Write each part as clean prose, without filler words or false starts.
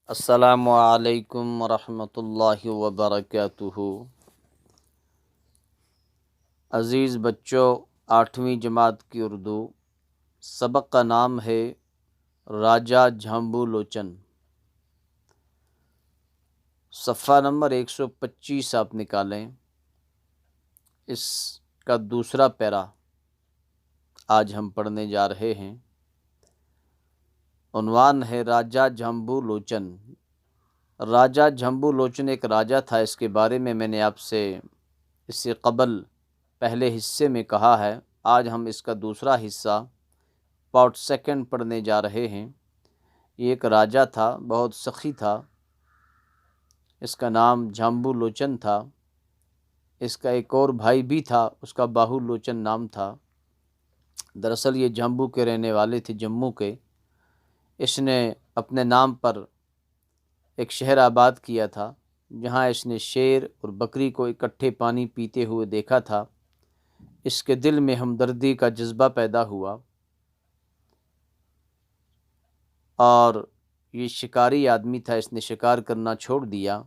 السلام علیکم ورحمۃ اللہ وبرکاتہ۔ عزیز بچوں، 8ویں جماعت کی اردو سبق کا نام ہے راجہ جھامبو لوچن۔ صفحہ نمبر 125 آپ نکالیں۔ اس کا دوسرا پیرا آج ہم پڑھنے جا رہے ہیں۔ عنوان ہے راجہ جھامبو لوچن۔ راجہ جھامبو لوچن ایک راجہ تھا، اس کے بارے میں نے آپ سے اس سے قبل پہلے حصے میں کہا ہے۔ آج ہم اس کا دوسرا حصہ پارٹ سیکنڈ پڑھنے جا رہے ہیں۔ یہ ایک راجہ تھا، بہت سخی تھا، اس کا نام جھامبو لوچن تھا۔ اس کا ایک اور بھائی بھی تھا، اس کا باہو لوچن نام تھا۔ دراصل یہ جھامبو کے رہنے والے تھے، جموں کے۔ اس نے اپنے نام پر ایک شہر آباد کیا تھا، جہاں اس نے شیر اور بکری کو اکٹھے پانی پیتے ہوئے دیکھا تھا۔ اس کے دل میں ہمدردی کا جذبہ پیدا ہوا اور یہ شکاری آدمی تھا، اس نے شکار کرنا چھوڑ دیا۔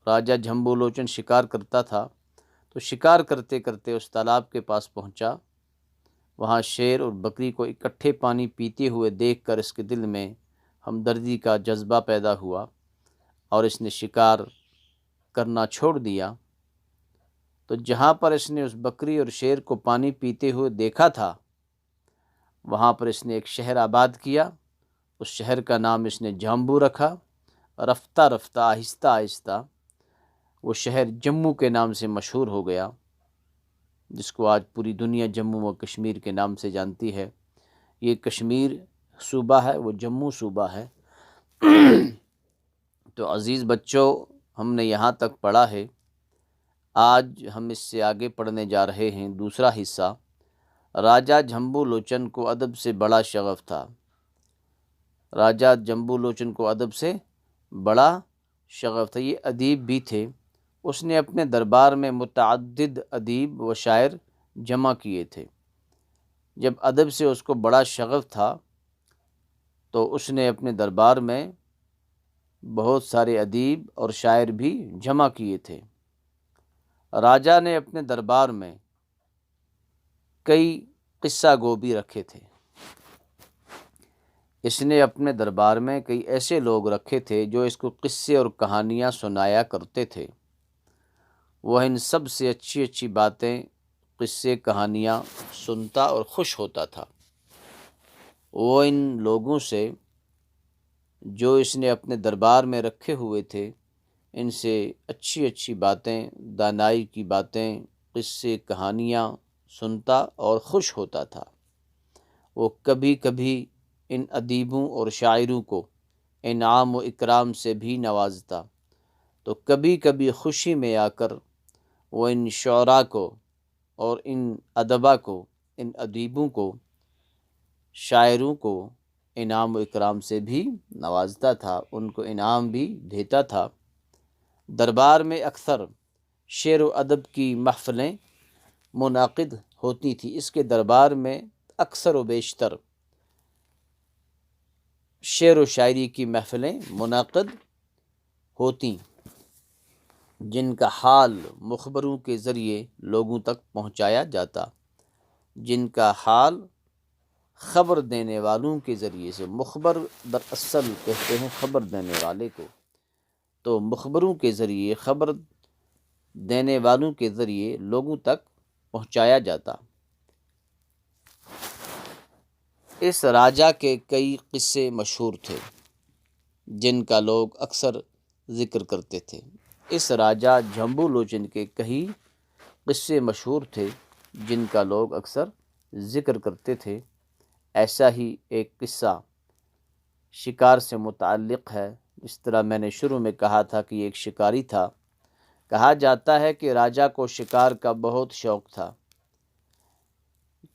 راجہ جھامبو لوچن شکار کرتا تھا، تو شکار کرتے کرتے اس تالاب کے پاس پہنچا۔ وہاں شیر اور بکری کو اکٹھے پانی پیتے ہوئے دیکھ کر اس کے دل میں ہمدردی کا جذبہ پیدا ہوا اور اس نے شکار کرنا چھوڑ دیا۔ تو جہاں پر اس نے اس بکری اور شیر کو پانی پیتے ہوئے دیکھا تھا، وہاں پر اس نے ایک شہر آباد کیا۔ اس شہر کا نام اس نے جھامبو رکھا۔ رفتہ رفتہ، آہستہ آہستہ وہ شہر جموں کے نام سے مشہور ہو گیا، جس کو آج پوری دنیا جموں و کشمیر کے نام سے جانتی ہے۔ یہ کشمیر صوبہ ہے، وہ جموں صوبہ ہے۔ تو عزیز بچوں، ہم نے یہاں تک پڑھا ہے۔ آج ہم اس سے آگے پڑھنے جا رہے ہیں دوسرا حصہ۔ راجہ جھامبو لوچن کو ادب سے بڑا شغف تھا۔ راجہ جھامبو لوچن کو ادب سے بڑا شغف تھا، یہ ادیب بھی تھے۔ اس نے اپنے دربار میں متعدد ادیب و شاعر جمع کیے تھے۔ جب ادب سے اس کو بڑا شغف تھا تو اس نے اپنے دربار میں بہت سارے ادیب اور شاعر بھی جمع کیے تھے۔ راجہ نے اپنے دربار میں کئی قصہ گو بھی رکھے تھے۔ اس نے اپنے دربار میں کئی ایسے لوگ رکھے تھے جو اس کو قصے اور کہانیاں سنایا کرتے تھے۔ وہ ان سب سے اچھی اچھی باتیں، قصے، کہانیاں سنتا اور خوش ہوتا تھا۔ وہ ان لوگوں سے جو اس نے اپنے دربار میں رکھے ہوئے تھے، ان سے اچھی اچھی باتیں، دانائی کی باتیں، قصے، کہانیاں سنتا اور خوش ہوتا تھا۔ وہ کبھی کبھی ان ادیبوں اور شاعروں کو انعام و اکرام سے بھی نوازتا، تو کبھی کبھی خوشی میں آ کر وہ ان شعراء کو اور ان ادبا کو، ان ادیبوں کو، شاعروں کو انعام و اکرام سے بھی نوازتا تھا، ان کو انعام بھی دیتا تھا۔ دربار میں اکثر شعر و ادب کی محفلیں منعقد ہوتی تھیں۔ اس کے دربار میں اکثر و بیشتر شعر و شاعری کی محفلیں منعقد ہوتیں، جن کا حال مخبروں کے ذریعے لوگوں تک پہنچایا جاتا، جن کا حال خبر دینے والوں کے ذریعے سے۔ مخبر دراصل کہتے ہیں خبر دینے والے کو، تو مخبروں کے ذریعے، خبر دینے والوں کے ذریعے لوگوں تک پہنچایا جاتا۔ اس راجہ کے کئی قصے مشہور تھے جن کا لوگ اکثر ذکر کرتے تھے۔ اس راجہ جھامبو لوچن کے کئی قصے مشہور تھے جن کا لوگ اکثر ذکر کرتے تھے۔ ایسا ہی ایک قصہ شکار سے متعلق ہے۔ جس طرح میں نے شروع میں کہا تھا کہ یہ ایک شکاری تھا۔ کہا جاتا ہے کہ راجہ کو شکار کا بہت شوق تھا۔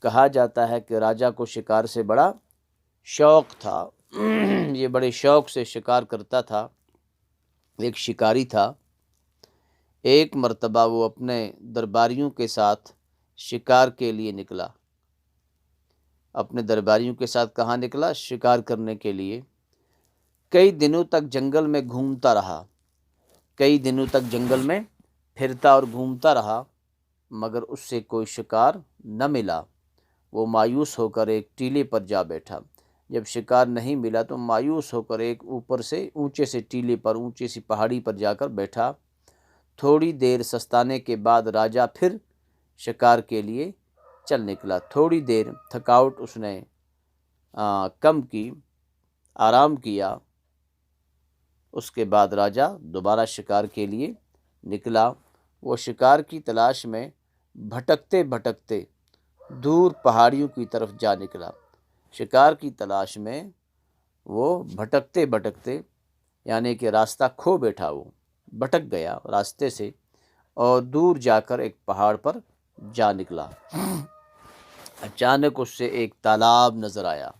کہا جاتا ہے کہ راجہ کو شکار سے بڑا شوق تھا۔ یہ بڑے شوق سے شکار کرتا تھا، ایک شکاری تھا۔ ایک مرتبہ وہ اپنے درباریوں کے ساتھ شکار کے لیے نکلا۔ اپنے درباریوں کے ساتھ کہاں نکلا؟ شکار کرنے کے لیے۔ کئی دنوں تک جنگل میں گھومتا رہا، کئی دنوں تک جنگل میں پھرتا اور گھومتا رہا، مگر اس سے کوئی شکار نہ ملا۔ وہ مایوس ہو کر ایک ٹیلے پر جا بیٹھا۔ جب شکار نہیں ملا تو مایوس ہو کر ایک اوپر سے اونچے سے ٹیلے پر، اونچی سی پہاڑی پر جا کر بیٹھا۔ تھوڑی دیر سستانے کے بعد راجا پھر شکار کے لیے چل نکلا۔ تھوڑی دیر تھکاوٹ اس نے کم کی، آرام کیا۔ اس کے بعد راجا دوبارہ شکار کے لیے نکلا۔ وہ شکار کی تلاش میں بھٹکتے بھٹکتے دور پہاڑیوں کی طرف جا نکلا۔ شکار کی تلاش میں وہ بھٹکتے بھٹکتے، یعنی کہ راستہ کھو بیٹھا، وہ بھٹک گیا راستے سے اور دور جا کر ایک پہاڑ پر جا نکلا۔ اچانک اس سے ایک تالاب نظر آیا،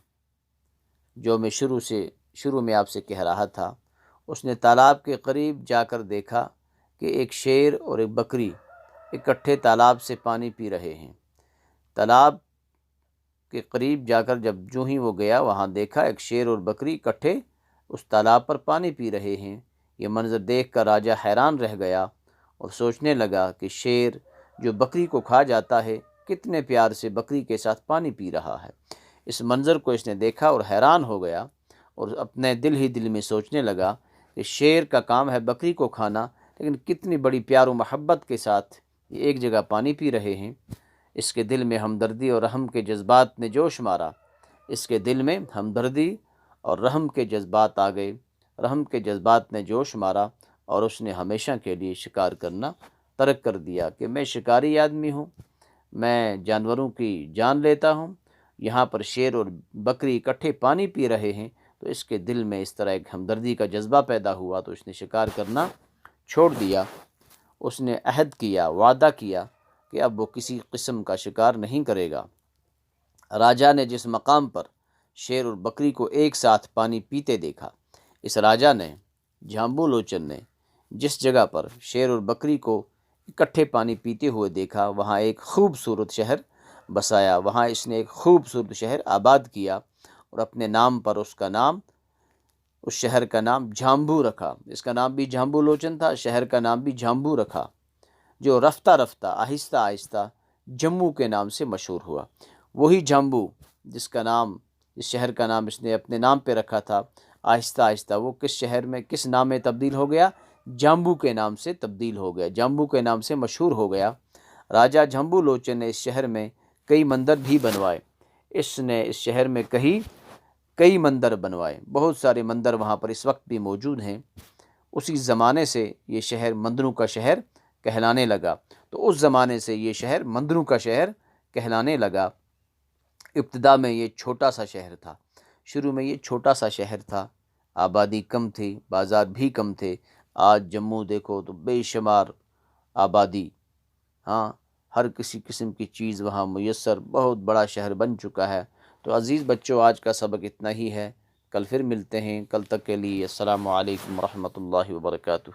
جو میں شروع میں آپ سے کہہ رہا تھا۔ اس نے تالاب کے قریب جا کر دیکھا کہ ایک شیر اور ایک بکری اکٹھے تالاب سے پانی پی رہے ہیں۔ تالاب کے قریب جا کر جو ہی وہ گیا، وہاں دیکھا ایک شیر اور بکری اکٹھے اس تالاب پر پانی پی رہے ہیں۔ یہ منظر دیکھ کر راجا حیران رہ گیا اور سوچنے لگا کہ شیر جو بکری کو کھا جاتا ہے، کتنے پیار سے بکری کے ساتھ پانی پی رہا ہے۔ اس منظر کو اس نے دیکھا اور حیران ہو گیا اور اپنے دل ہی دل میں سوچنے لگا کہ شیر کا کام ہے بکری کو کھانا، لیکن کتنی بڑی پیار و محبت کے ساتھ یہ ایک جگہ پانی پی رہے ہیں۔ اس کے دل میں ہمدردی اور رحم کے جذبات نے جوش مارا۔ اس کے دل میں ہمدردی اور رحم کے جذبات آ گئے، رحم کے جذبات نے جوش مارا اور اس نے ہمیشہ کے لیے شکار کرنا ترک کر دیا کہ میں شکاری آدمی ہوں، میں جانوروں کی جان لیتا ہوں، یہاں پر شیر اور بکری اکٹھے پانی پی رہے ہیں۔ تو اس کے دل میں اس طرح ایک ہمدردی کا جذبہ پیدا ہوا تو اس نے شکار کرنا چھوڑ دیا۔ اس نے عہد کیا، وعدہ کیا کہ اب وہ کسی قسم کا شکار نہیں کرے گا۔ راجا نے جس مقام پر شیر اور بکری کو ایک ساتھ پانی پیتے دیکھا، اس راجا نے، جھامبو لوچن نے جس جگہ پر شیر اور بکری کو اکٹھے پانی پیتے ہوئے دیکھا، وہاں ایک خوبصورت شہر بسایا، وہاں اس نے ایک خوبصورت شہر آباد کیا اور اپنے نام پر اس شہر کا نام جھامبو رکھا۔ اس کا نام بھی جھامبو لوچن تھا، شہر کا نام بھی جھامبو رکھا، جو رفتہ رفتہ آہستہ آہستہ جموں کے نام سے مشہور ہوا۔ وہی جھامبو جس شہر کا نام اس نے اپنے نام پہ رکھا تھا، آہستہ آہستہ وہ کس شہر میں کس نام میں تبدیل ہو گیا؟ جھامبو کے نام سے تبدیل ہو گیا، جھامبو کے نام سے مشہور ہو گیا۔ راجا جھامبو لوچن نے اس شہر میں کئی مندر بھی بنوائے۔ اس نے اس شہر میں کئی مندر بنوائے، بہت سارے مندر وہاں پر اس وقت بھی موجود ہیں۔ اسی زمانے سے یہ شہر مندروں کا شہر کہلانے لگا۔ تو اس زمانے سے یہ شہر مندروں کا شہر کہلانے لگا۔ ابتدا میں یہ چھوٹا سا شہر تھا، شروع میں یہ چھوٹا سا شہر تھا، آبادی کم تھی، بازار بھی کم تھے۔ آج جموں دیکھو تو بے شمار آبادی، ہر کسی قسم کی چیز وہاں میسر، بہت بڑا شہر بن چکا ہے۔ تو عزیز بچوں، آج کا سبق اتنا ہی ہے، کل پھر ملتے ہیں۔ کل تک کے لیے السلام علیکم ورحمۃ اللہ وبرکاتہ۔